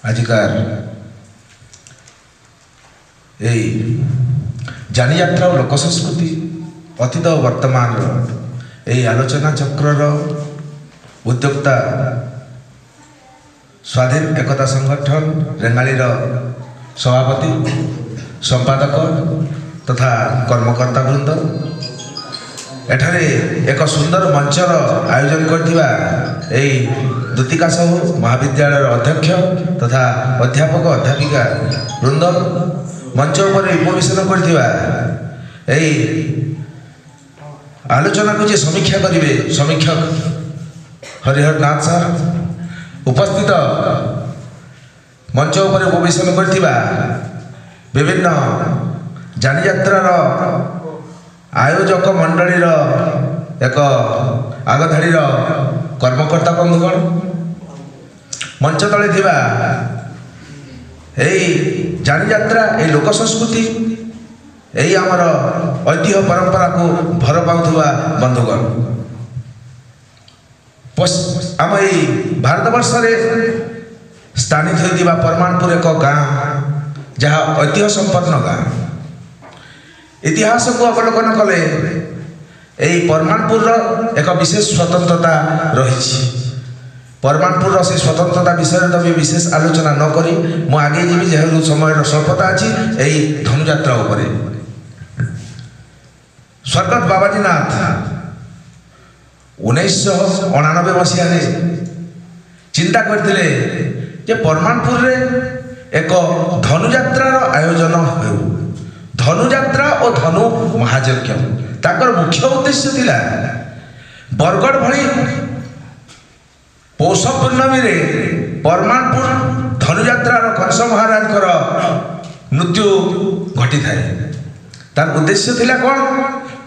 आजिकार यही जानी यात्रा और लोक संस्कृति अतीत और वर्तमान यही आलोचना चक्र उद्योक्ता स्वाधीन एकता संगठन रेंगाली सभापति संपादक तथा कर्मकर्ता वृंद एठारे एक सुंदर मंचर आयोजन करथिबा एई दुतिका साहू महाविद्यालय अध्यक्ष तथा अध्यापक अध्यापिका वृंद मंच पर उपवेशन करथिबा एई आलोचना को जे समीक्षा करिवे समीक्षक हरिहर नाथ सर उपस्थित मंच पर उपवेशन करथिबा विभिन्न जानी यात्रार आयोजक मंडली एक आगधाड़ी कर्मकर्ता बंधुगण मंच तले थिबा एई जानी यात्रा ए लोक संस्कृति एई आमर ऐतिह्य परंपरा को भर पाउथुवा बंधुगण आम एई भारतवर्ष रे स्थानित होइथिबा परमाणपुर एक गाँ जहाँ ऐतिह्य संपन्न गाँ इतिहास को अवलोकन कले यही परमाणपुर एक विशेष स्वतंत्रता रही परमाणपुर से स्वतंत्रता विषय तो भी विशेष आलोचना न करी मु आगे जी जेहेतु समय स्वल्पता अच्छी यही धनुयात्रा उपरे स्वर्गत बाबाजी नाथ 1999 मसीह चिंता करते परमाणपुर रे एक धनुयात्रार आयोजन हो धनुयात्रा और धनु महायज्ञ ताकर मुख्य उद्देश्य थिला बरगढ़ भली पौष पूर्णमी रे परमाणपुर धनुयात्रार कंस महाराज मृत्यु घटी थाए तार उद्देश्य थिला कौन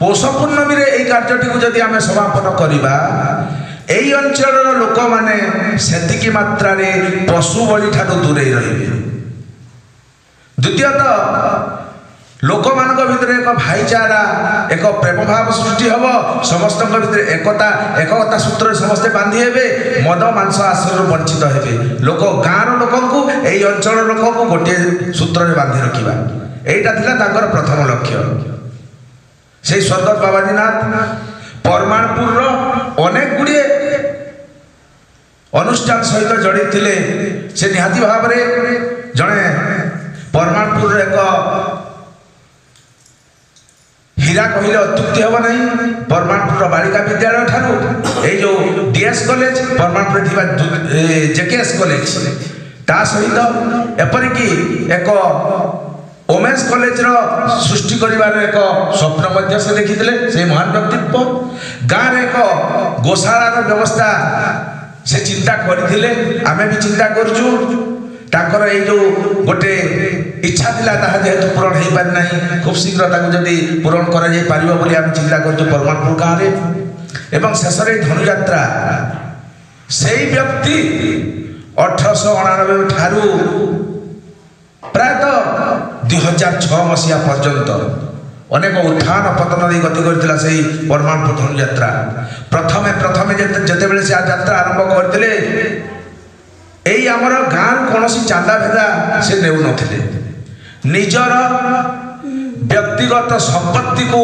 पौष पूर्णमी रे एई कार्यटी को जदि आमे समापन करिबा एई अंचलर लोक माने सेतिकी मात्रा रे पशु बलि ठारू दूरे रहिबे द्वितीयतः लोक मान भितर एक भाईचारा एक प्रेम भाव सृष्टि हम समस्त भितर एकता सूत्र समस्ते बांधि हेबे मद मांस आश्रय वंचित हेबे लोक गाँव लोक को यही अंचल लोक को गोटे सूत्र बांधि रखा यहीटा थिला तांकर प्रथम लक्ष्य से स्वर्गत बाबाजी नाथ परमाणपुर अनेक गुड़िए अनुष्ठान सहित जड़ित थिले से निहाती भाव में जड़े परमाणपुर एक हीरा कहले अत्युक्ति हम नहीं परमाणपुर बालिका विद्यालय ठारू ए जो डीएस कॉलेज परमाणपुर थिबा जेकेएस कॉलेज ता सहित एपरिकी एक ओमेन्स कॉलेज रो सृष्टि करिवार एक स्वप्न मध्य से देखिथिले से महान व्यक्तित्व गाँव रे एक गोशाला व्यवस्था से चिंता करथिले आमे भी चिंता करछु ताकर ए जो गोटे इच्छा थिला ताहा जेहेतु पूरण हो पारि नाही खूब शीघ्र ताकू जदि पूरण करा जाय पारिबो बोली आम चिंता करछु परमाणपुर गाँव रे एवं शेष रे धनुयात्रा सेई व्यक्ति 1899 ठारू प्रायतः 2006 मसीहा पर्यंत अनेक उत्थान पतन दे गति करथिला सेई परमाणपुर धनुयात्रा प्रथमे जेते बेले से यात्रा आरंभ करथिले एई आमर गाँव कौन चांदा भेदा से नेउ नथिले निजर व्यक्तिगत संपत्ति को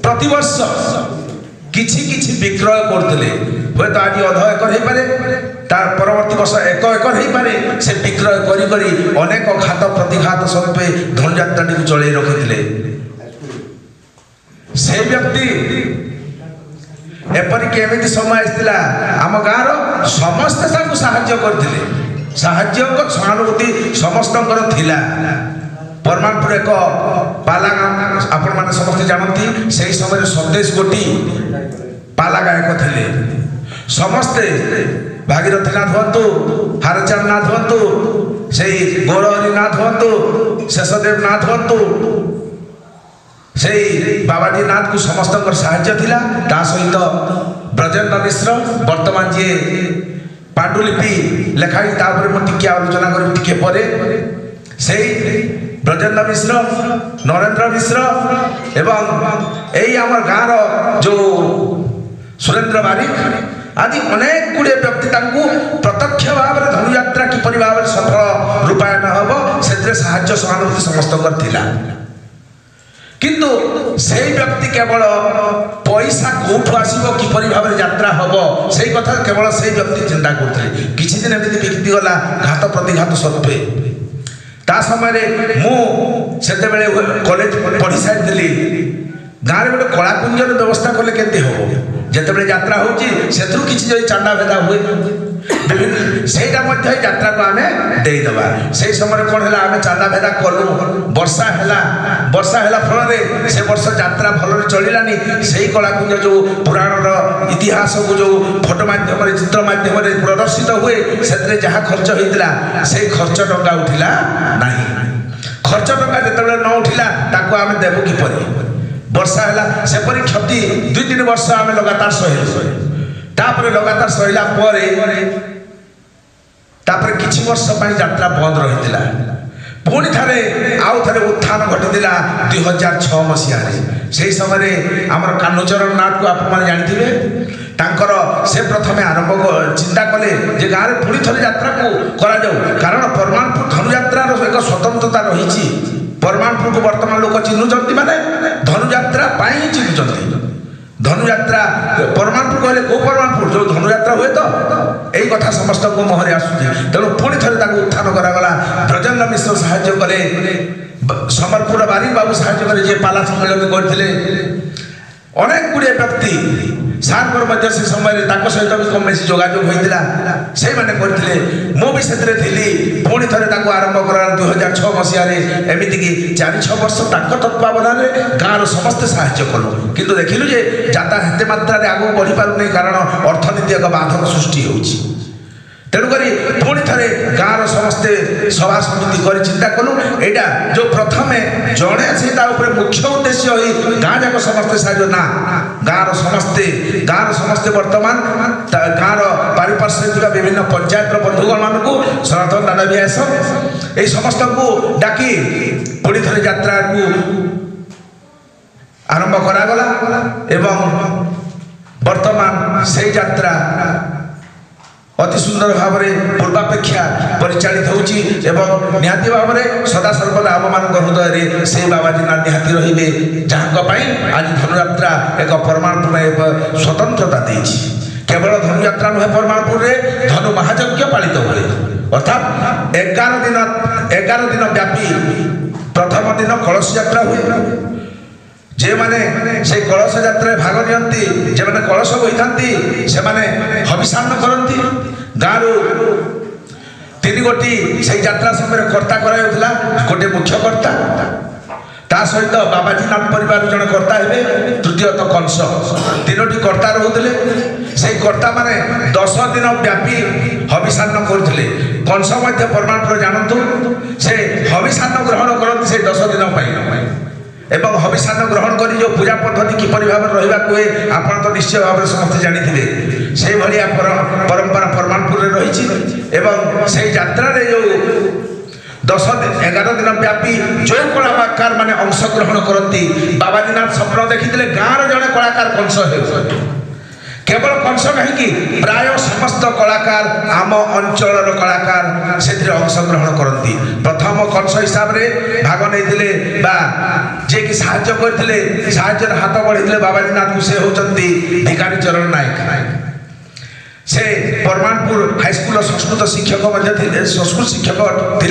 प्रतिवर्ष किछि किछि विक्रय करथिले होय तो आज अध एकर हे पारे तार परवर्ती वर्ष 1 एकर हे पारे से विक्रय करी करी अनेक घात प्रतिघात स्वरूपे धनुयात्रा टी चले रखिथिले से व्यक्ति एपरिक एमती समय आसला आम गाँव समस्ते साहाय्य करथिले साहाय्य सहानुभूति समस्त थिला परमाणपुर एक पाला आपण माने समस्ते जानती से समय संदेश गोटी पाला गायक थिले समस्ते भागीरथी नाथ हंतु हारचांद नाथ हंतु से गौरहरि नाथ हंतु शेषदेव नाथ हंतु से बाबाजी नाथ को समस्त साहाय्य थिला ता सहित ब्रजेंद्र मिश्र वर्तमान जी पांडुलिपि लेखाई तापर मु टिके आलोचना करी टिके परे से ब्रजेंद्र मिश्र नरेंद्र मिश्र एवं यही आम गाँव जो सुरेंद्र बारिक आदि अनेक गुड़े व्यक्ति प्रत्यक्ष भाव में धनुयात्रा কিপରି ଭାବରେ ସଫଳ ରୂପାୟନ ହେବ ସେଥିରେ ସାହାଯ୍ୟ ସହାନୁଭୂତି ସମସ୍ତଙ୍କର ଥିଲା। କିନ୍ତୁ ସେଇ ବ୍ୟକ୍ତି କେବଳ ପଇସା କୋଉଠୁ ଆସିବ କିପରି ଭାବରେ ଯାତ୍ରା ହେବ ସେଇ କଥା କେବଳ ସେଇ ବ୍ୟକ୍ତି ଚିନ୍ତା କରୁଥିଲେ। କିଛି ଦିନ ଏମିତି ବିତିଗଲା ଘାତ ପ୍ରତିଘାତ ସତ୍ତ୍ୱେ। ତା ସମୟରେ ମୁଁ ସେତେବେଳେ କଲେଜ ପଢ଼ି ସାରିଥିଲି। ଗାଁରେ ଗୋଟେ କଳାକୁଞ୍ଜର ବ୍ୟବସ୍ଥା କଲେ କେମିତି ହେବ? ଯେତେବେଳେ ଯାତ୍ରା ହେଉଛି ସେଥିରୁ କିଛି ଯଦି ଚାନ୍ଦା ଭେଦା ହୁଏ ସେଇଟା ମଧ୍ୟ ଏଇ ଯାତ୍ରାକୁ ଆମେ ଦେଇଦେବା। ସେଇ ସମୟରେ କ'ଣ ହେଲା, ଆମେ ଚାନ୍ଦା ଭେଦା କଲୁ। ବର୍ଷା ହେଲା ଫଳରେ ସେ ବର୍ଷ ଯାତ୍ରା ଭଲରେ ଚଳିଲାନି। ସେଇ କଳାକୁଞ୍ଜ ଯେଉଁ ପୁରାଣର ଇତିହାସକୁ ଯେଉଁ ଫଟୋ ମାଧ୍ୟମରେ ଚିତ୍ର ମାଧ୍ୟମରେ ପ୍ରଦର୍ଶିତ ହୁଏ ସେଥିରେ ଯାହା ଖର୍ଚ୍ଚ ହେଇଥିଲା ସେଇ ଖର୍ଚ୍ଚ ଟଙ୍କା ଉଠିଲା ନାହିଁ। ଖର୍ଚ୍ଚ ଟଙ୍କା ଯେତେବେଳେ ନ ଉଠିଲା ତାକୁ ଆମେ ଦେବୁ କିପରି? ବର୍ଷା ହେଲା, ସେପରି କ୍ଷତି 2-3 ବର୍ଷ ଆମେ ଲଗାତାର ସହିଲୁ। ତାପରେ ଲଗାତାର ସହିଲା ପରେ ତାପରେ କିଛି ବର୍ଷ ପାଇଁ ଯାତ୍ରା ବନ୍ଦ ରହିଥିଲା। ପୁଣି ଥରେ ଆଉ ଥରେ ଉତ୍ଥାନ ଘଟିଥିଲା 2006 ମସିହାରେ। ସେହି ସମୟରେ ଆମର କାହ୍ନୁଚରଣ ନାଥକୁ ଆପଣମାନେ ଜାଣିଥିବେ। ତାଙ୍କର ସେ ପ୍ରଥମେ ଚିନ୍ତା କଲେ ଯେ ଗାଁରେ ପୁଣି ଥରେ ଯାତ୍ରାକୁ କରାଯାଉ। କାରଣ ପରମାଣପୁର ଧନୁଯାତ୍ରାର ଏକ ସ୍ୱତନ୍ତ୍ରତା ରହିଛି। ପରମାଣପୁରକୁ ବର୍ତ୍ତମାନ ଲୋକ ଚିହ୍ନୁଛନ୍ତି, ମାନେ ଧନୁଯାତ୍ରା ପାଇଁ ଚିହ୍ନୁଛନ୍ତି। ଧନୁଯାତ୍ରା ପରମାଣପୁର କହିଲେ କେଉଁ ପରମାଣପୁର? ଯେଉଁ ଧନୁଯାତ୍ରା ହୁଏ ତ ଏଇ କଥା ସମସ୍ତଙ୍କ ମୁହଁରେ ଆସୁଛି। ତେଣୁ ପୁଣି ଥରେ ତାକୁ ଉତ୍ଥାନ କରାଗଲା। ବ୍ରଜେନ୍ଦ୍ର ମିଶ୍ର ସାହାଯ୍ୟ କଲେ, ସମ୍ବଲପୁର ବାରିକ ବାବୁ ସାହାଯ୍ୟ କଲେ, ଯିଏ ପାଲା ସମ୍ମିଳନୀ କରିଥିଲେ। ଅନେକ ଗୁଡ଼ିଏ ବ୍ୟକ୍ତି ସାର୍ଙ୍କର ମଧ୍ୟ ସେ ସମୟରେ ତାଙ୍କ ସହିତ ବି କମ୍ ବେଶୀ ଯୋଗାଯୋଗ ହୋଇଥିଲା, ସେଇମାନେ କରିଥିଲେ। ମୁଁ ବି ସେଥିରେ ଥିଲି। ପୁଣି ଥରେ ତାକୁ ଆରମ୍ଭ କରାଗଲା 2006 ମସିହାରେ। ଏମିତିକି 4-6 ବର୍ଷ ତାଙ୍କ ତତ୍ତ୍ୱାବଧାନରେ ଗାଁର ସମସ୍ତେ ସାହାଯ୍ୟ କଲୁ। କିନ୍ତୁ ଦେଖିଲୁ ଯେ ଯାତ୍ରା ଏତେ ମାତ୍ରାରେ ଆଗକୁ ବଢ଼ିପାରୁନି, କାରଣ ଅର୍ଥନୀତି ଏକ ବାଧକ ସୃଷ୍ଟି ହେଉଛି। ତେଣୁକରି ପୁଣି ଥରେ ଗାଁର ସମସ୍ତେ ସଭା ସମିତି କରି ଚିନ୍ତା କଲୁ। ଏଇଟା ଯେଉଁ ପ୍ରଥମେ ଜଣେ ସେ ତା ଉପରେ ମୁଖ୍ୟ ଉଦ୍ଦେଶ୍ୟ ହୋଇ ଗାଁ ଯାକ ସମସ୍ତେ ସାହାଯ୍ୟ ନା, ଗାଁର ସମସ୍ତେ ବର୍ତ୍ତମାନ ଗାଁର ପାରିପାର୍ଶ୍ୱରେ ଥିବା ବିଭିନ୍ନ ପଞ୍ଚାୟତର ବନ୍ଧୁଗଣମାନଙ୍କୁ ସନାତନ ଦାଦା ବି ଆସ এই ସମସ୍ତଙ୍କୁ ଡାକି ପୁଣି ଥରେ ଯାତ୍ରାକୁ ଆରମ୍ଭ କରାଗଲା। ଏବଂ ବର୍ତ୍ତମାନ ସେଇ ଯାତ୍ରା ଅତି ସୁନ୍ଦର ଭାବରେ ପୂର୍ବାପେକ୍ଷା ପରିଚାଳିତ ହେଉଛି। ଏବଂ ନିହାତି ଭାବରେ ସଦାସର୍ବଦା ଆମମାନଙ୍କ ହୃଦୟରେ ସେଇ ବାବାଜୀନାଥ ନିହାତି ରହିବେ, ଯାହାଙ୍କ ପାଇଁ ଆଜି ଧନୁଯାତ୍ରା ଏକ ପରମାଣୁପୁର ଏକ ସ୍ୱତନ୍ତ୍ରତା ଦେଇଛି। କେବଳ ଧନୁଯାତ୍ରା ନୁହେଁ, ପରମାଣୁପୁରରେ ଧନୁ ମହାଯଜ୍ଞ ପାଳିତ ହୁଏ। ଅର୍ଥାତ୍ 11 ଦିନ ବ୍ୟାପୀ ପ୍ରଥମ ଦିନ କଳସ ଯାତ୍ରା ହୁଏ। যেମାନେ সেই কলস যাত্রায় ভাগ নিয়ন্তি, যেମାନେ কলস বইথাନ୍ତି ସେମାନେ হবিষান্ন କରନ୍ତି। ଗାଁରୁ 3 ଗୋଟି সেই যাত্রা ସମୟରେ କର୍ତ୍ତା କରାଯାଉଥିଲା। ଗୋଟିଏ ମୁଖ୍ୟ କର୍ତ୍ତା, ତା ସହିତ ବାବାଜୀନାଥ ପରିବାର ଜଣେ କର୍ତ୍ତା ହେବେ, ତୃତୀୟତଃ କଂସ, 3ଟି କର୍ତ୍ତା ରହୁଥିଲେ। সেই କର୍ତ୍ତାମାନେ 10 ଦିନ ବ୍ୟାପୀ ହବିଷାନ୍ନ କରୁଥିଲେ। କଂସ ମଧ୍ୟ ପରମାଣୁର ଜାଣନ୍ତୁ, ସେ ହବିଷାନ୍ନ ଗ୍ରହଣ କରନ୍ତି সেই 10 ଦିନ ପାଇଁ। এবং হবিষান্ন গ্রহণ করে যে পূজা পদ্ধতি কিপরি ভাবে রহবাক হুয়ে আপনার তো নিশ্চয় ভাবে সমস্তে জানিথিবে। সেইভাবে পরম্পরা পরমাণপুরে রয়েছে। এবং সেই যাত্রার যে 11 দিন ব্যাপী যে কলাকার মানে অংশগ্রহণ করতে, বাবাজীনাথ স্বপ্ন দেখিলে গাঁর জনে কলাকার কংস হেউ। কেবল কংস কাহিঁকি প্রায় সমস্ত কলাকার আম অঞ্চলর কলাকার সেথিরে অংশগ্রহণ করতে। প্রথম কংস হিসাবে ভাগ নেইলে বা যে কি সাহায্য করে সাহায্যের হাত বড়াইলে বাবাজীনাথ, সে হচ্ছেন ভিকারী চরণ নায়ক। সে পরমাণপুর হাইস্কুল সংস্কৃত শিক্ষক সংস্কৃত শিক্ষক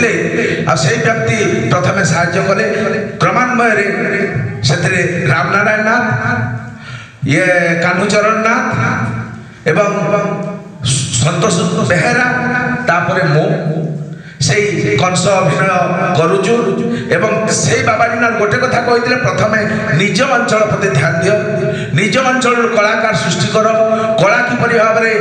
লে। সেই ব্যক্তি প্রথমে সাহায্য কলে। ক্রমান্বয়ে সেথিরে রামনারায়ণ নাথ, কাহ্নুচরণ নাথ এবং সন্তোষ বেহেরা, তারপরে মো সেই কংস অভিনয় করুছু। এবং সেই বাবাজীনাথ গোটে কথা কইলে, প্রথমে নিজ অঞ্চল প্রতি ধ্যান দিও, নিজ অঞ্চলের কলাকার সৃষ্টি কর। কলা কিপরি ভাবে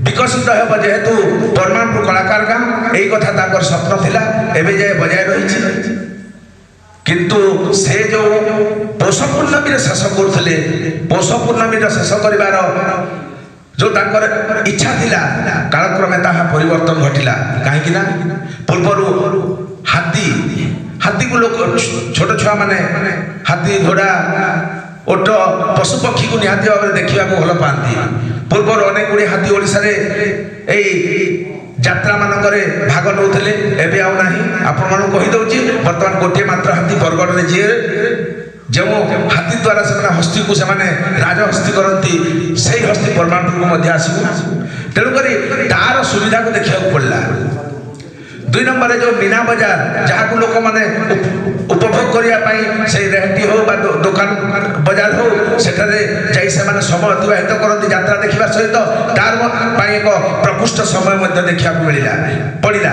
বিকশিত হব, যেহেতু পরমাণুপুর কলাকার গাঁ, এই কথা তাঁর স্বপ্ন লা, এবে যায় বজায় রয়েছে। কিন্তু সে যে পৌষ পূর্ণমীরে শেষ করুলে, পৌষ পূর্ণমীর শেষ করবার जो तांकर इच्छा थिला, कालक्रमे ताहा परिवर्तन घटिला। कहीं ना पूर्वर हाथी को लोक छोट छुआ माने हाथी घोड़ा ओट पशु पक्षी को निहाती भाव देखा भल पाती। पूर्वर अनेक गुड़ी हाथी ओडिशा रे যাত্রা মানকরে ভাগ নৌଥିଲେ ଏବେ ଆଉ ନାହିଁ ଆପଣମାନଙ୍କୁ କହିଦେଉଛି ବର୍ତ୍ତମାନ ଗୋଟିଏ ମାତ୍ର ହାତୀ ବରଗଡ଼ରେ ଯିଏ ଯେଉଁ ହାତୀ ଦ୍ୱାରା ସେମାନେ ହସ୍ତୀକୁ ସେମାନେ ରାଜହସ୍ତୀ କରନ୍ତି ସେଇ ହସ୍ତୀ ପରମାଣୁକୁ ମଧ୍ୟ ଆସିବ ତେଣୁକରି ତାର ସୁବିଧାକୁ ଦେଖିବାକୁ ପଡ଼ିଲା। 2 ନମ୍ବରରେ ଯେଉଁ ମୀନା ବଜାର ଯାହାକୁ ଲୋକମାନେ ଉପଭୋଗ କରିବା ପାଇଁ ସେଇ ରେହଟି ହେଉ ବା ଦୋକାନ ବଜାର ହେଉ ସେଠାରେ ଯାଇ ସେମାନେ ସମୟ ଅତିବାହିତ କରନ୍ତି ଯାତ୍ରା ଦେଖିବା ସହିତ ତାର ପାଇଁ ଏକ ପ୍ରକୃଷ୍ଟ ସମୟ ମଧ୍ୟ ଦେଖିବାକୁ ପଡ଼ିଲା।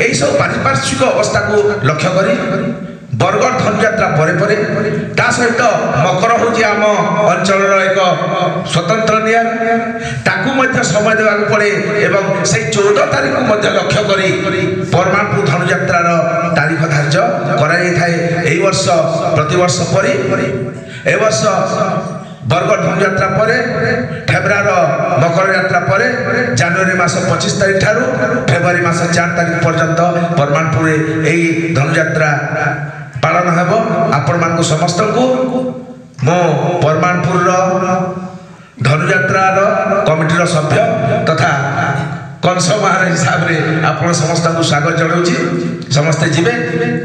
ଏହିସବୁ ପାରିପାର୍ଶ୍ୱିକ ଅବସ୍ଥାକୁ ଲକ୍ଷ୍ୟ କରି ବରଗଡ଼ ଧନୁଯାତ୍ରା ପରେ ପରେ ତା ସହିତ ମକର ହେଉଛି ଆମ ଅଞ୍ଚଳର ଏକ ସ୍ୱତନ୍ତ୍ର ନିଆଁ ତାକୁ ମଧ୍ୟ ସମୟ ଦେବାକୁ ପଡ଼େ ଏବଂ ସେଇ 14 ତାରିଖକୁ ମଧ୍ୟ ଲକ୍ଷ୍ୟ କରି ପରମାଣୁପୁର ଧନୁଯାତ୍ରାର ତାରିଖ ଧାର୍ଯ୍ୟ କରାଯାଇଥାଏ। ଏହି ବର୍ଷ ପ୍ରତିବର୍ଷ ପରି ଏ ବର୍ଷ ବରଗଡ଼ ଧନୁଯାତ୍ରା ପରେ ଫେବୃଆରୀ ମକର ଯାତ୍ରା ପରେ ଜାନୁଆରୀ ମାସ 25 ତାରିଖ ଠାରୁ ଫେବୃଆରୀ ମାସ 4 ତାରିଖ ପର୍ଯ୍ୟନ୍ତ ପରମାଣୁପୁରରେ ଏହି ଧନୁଯାତ୍ରା ପାଳନ ହେବ। ଆପଣମାନଙ୍କୁ ସମସ୍ତଙ୍କୁ ମୁଁ ପରମାଣୁପୁରର ଧନୁଯାତ୍ରାର କମିଟିର ସଭ୍ୟ ତଥା କଂସମାହାର ହିସାବରେ ଆପଣ ସମସ୍ତଙ୍କୁ ସ୍ୱାଗତ ଜଣାଉଛି। ସମସ୍ତେ ଯିବେ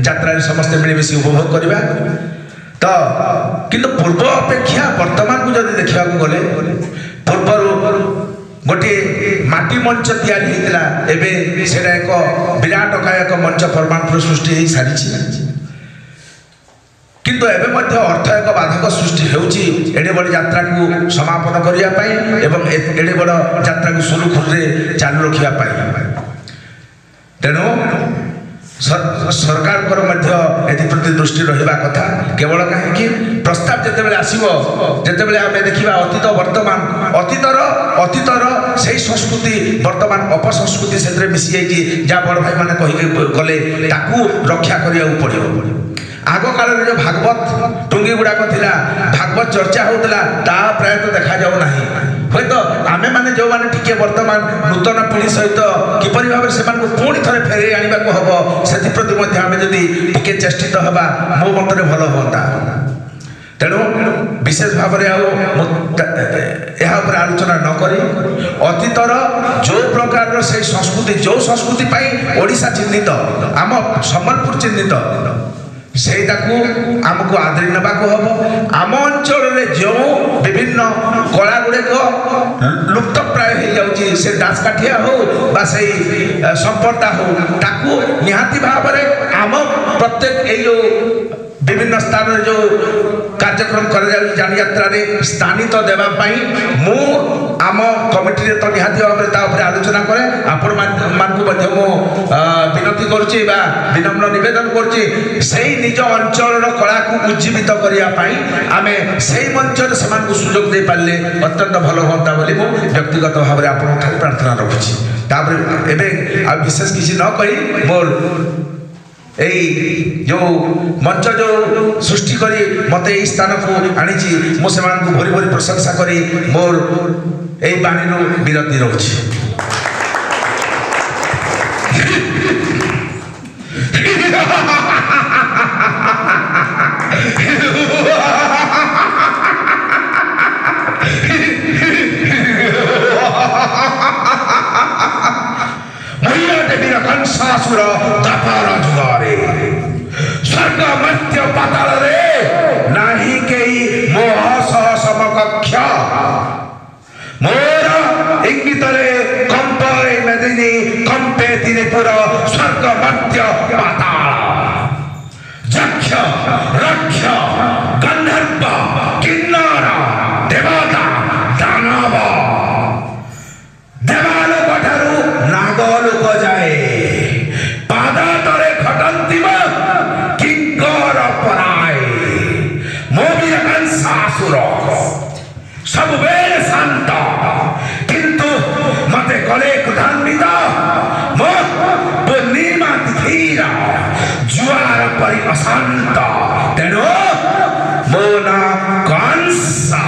ଯାତ୍ରାରେ ସମସ୍ତେ ମିଳିମିଶି ଉପଭୋଗ କରିବା। ତ କିନ୍ତୁ ପୂର୍ବ ଅପେକ୍ଷା ବର୍ତ୍ତମାନକୁ ଯଦି ଦେଖିବାକୁ ଗଲେ ପୂର୍ବରୁ ଗୋଟିଏ ମାଟି ମଞ୍ଚ ତିଆରି ହେଇଥିଲା ଏବେ ସେଇଟା ଏକ ବିରାଟକାୟ ଏକ ମଞ୍ଚ ପରମାଣୁପୁର ସୃଷ୍ଟି ହେଇ ସାରିଛି କିନ୍ତୁ ଏବେ ମଧ୍ୟ ଅର୍ଥ ଏକ ବାଧକ ସୃଷ୍ଟି ହେଉଛି ଏଡ଼େ ବଡ଼ ଯାତ୍ରାକୁ ସମାପନ କରିବା ପାଇଁ ଏବଂ ଏଡ଼େ ବଡ଼ ଯାତ୍ରାକୁ ସୁରୁଖୁରୁରେ ଚାଲୁ ରଖିବା ପାଇଁ। ତେଣୁ ସରକାରଙ୍କର ମଧ୍ୟ ଏଥିପ୍ରତି ଦୃଷ୍ଟି ରହିବା କଥା। କେବଳ କାହିଁକି ପ୍ରସ୍ତାବ ଯେତେବେଳେ ଆସିବ ଯେତେବେଳେ ଆମେ ଦେଖିବା ଅତୀତ ବର୍ତ୍ତମାନ ଅତୀତର ସେଇ ସଂସ୍କୃତି ବର୍ତ୍ତମାନ ଅପସଂସ୍କୃତି ସେଥିରେ ମିଶିଯାଇଛି ଯାହା ବଡ଼ ଭାଇମାନେ କହିକି ଗଲେ ତାକୁ ରକ୍ଷା କରିବାକୁ ପଡ଼ିବ। ଆଗ କାଳରେ ଯେଉଁ ଭାଗବତ ଟୁଙ୍ଗି ଗୁଡ଼ାକ ଥିଲା ଭାଗବତ ଚର୍ଚ୍ଚା ହେଉଥିଲା ତାହା ପ୍ରାୟତଃ ଦେଖାଯାଉ ନାହିଁ। ହୁଏତ ଆମେମାନେ ଯେଉଁମାନେ ଟିକେ ବର୍ତ୍ତମାନ ନୂତନ ପିଢ଼ି ସହିତ କିପରି ଭାବରେ ସେମାନଙ୍କୁ ପୁଣି ଥରେ ଫେରାଇ ଆଣିବାକୁ ହେବ ସେଥିପ୍ରତି ମଧ୍ୟ ଆମେ ଯଦି ଟିକେ ଚେଷ୍ଟିତ ହେବା ମୋ ମତରେ ଭଲ ହୁଅନ୍ତା। ତେଣୁ ବିଶେଷ ଭାବରେ ଆଉ ଏହା ଉପରେ ଆଲୋଚନା ନ କରି ଅତୀତର ଯେଉଁ ପ୍ରକାରର ସେଇ ସଂସ୍କୃତି ଯେଉଁ ସଂସ୍କୃତି ପାଇଁ ଓଡ଼ିଶା ଚିହ୍ନିତ ଆମ ସମ୍ବଲପୁର ଚିହ୍ନିତ ସେଇଟାକୁ ଆମକୁ ଆଦରି ନେବାକୁ ହେବ। ଆମ ଅଞ୍ଚଳରେ ଯେଉଁ ବିଭିନ୍ନ କଳା ଗୁଡ଼ିକ ଲୁପ୍ତପ୍ରାୟ ହେଇଯାଉଛି ସେ ଦାସକାଠିଆ ହେଉ ବା ସେଇ ସମ୍ପର୍ତ୍ତା ହେଉ ତାକୁ ନିହାତି ଭାବରେ ଆମ ପ୍ରତ୍ୟେକ ଏଇ ଯେଉଁ ବିଭିନ୍ନ ସ୍ଥାନରେ ଯେଉଁ କାର୍ଯ୍ୟକ୍ରମ କରାଯାଉଛି ଯାନିଯାତ୍ରାରେ ସ୍ଥାନିତ ଦେବା ପାଇଁ ମୁଁ ଆମ କମିଟିରେ ତ ନିହାତି ଭାବରେ ତା ଉପରେ ଆଲୋଚନା କରେ। ଆପଣମାନଙ୍କୁ ମଧ୍ୟ ମୁଁ ବିନତି କରୁଛି ବା ବିନମ୍ର ନିବେଦନ କରୁଛି ସେଇ ନିଜ ଅଞ୍ଚଳର କଳାକୁ ଉଜ୍ଜୀବିତ କରିବା ପାଇଁ ଆମେ ସେଇ ମଞ୍ଚରେ ସେମାନଙ୍କୁ ସୁଯୋଗ ଦେଇପାରିଲେ ଅତ୍ୟନ୍ତ ଭଲ ହୁଅନ୍ତା ବୋଲି ମୁଁ ବ୍ୟକ୍ତିଗତ ଭାବରେ ଆପଣଙ୍କ ଠାରୁ ପ୍ରାର୍ଥନା ରଖୁଛି। ତାପରେ ଏବେ ଆଉ ବିଶେଷ କିଛି ନ କହି ମୋର এই ଯେଉଁ ମଞ୍ଚ ଯେଉଁ ସୃଷ୍ଟି କରି ମୋତେ ଏହି ସ୍ଥାନକୁ ଆଣିଛି ମୁଁ ସେମାନଙ୍କୁ ଭରି ଭରି ପ୍ରଶଂସା କରି ମୋର ଏହି ବାଣୀରୁ ବିରତି ରହୁଛି। कंसासुर दपार जुगारे स्वर्ग मध्य पाताल रे नाही केई मोह सह समकक्ष मोर इंगित रे कंपे मेदिनी कंपे दिनेपुर स्वर्ग मध्य पाताल जक्ष रक्ष गंधर्व किन्नर देवता दानव देवालोक ठारू नागलोक जाए पादा तरे खटंतिम किंकर पराए मोबिर कंसासुर सब बेर शांत किंतु मते गले कुधान्वित मो पूर्णिमा तिथिर जुआर परि अशांत तेणु मो ना कंसा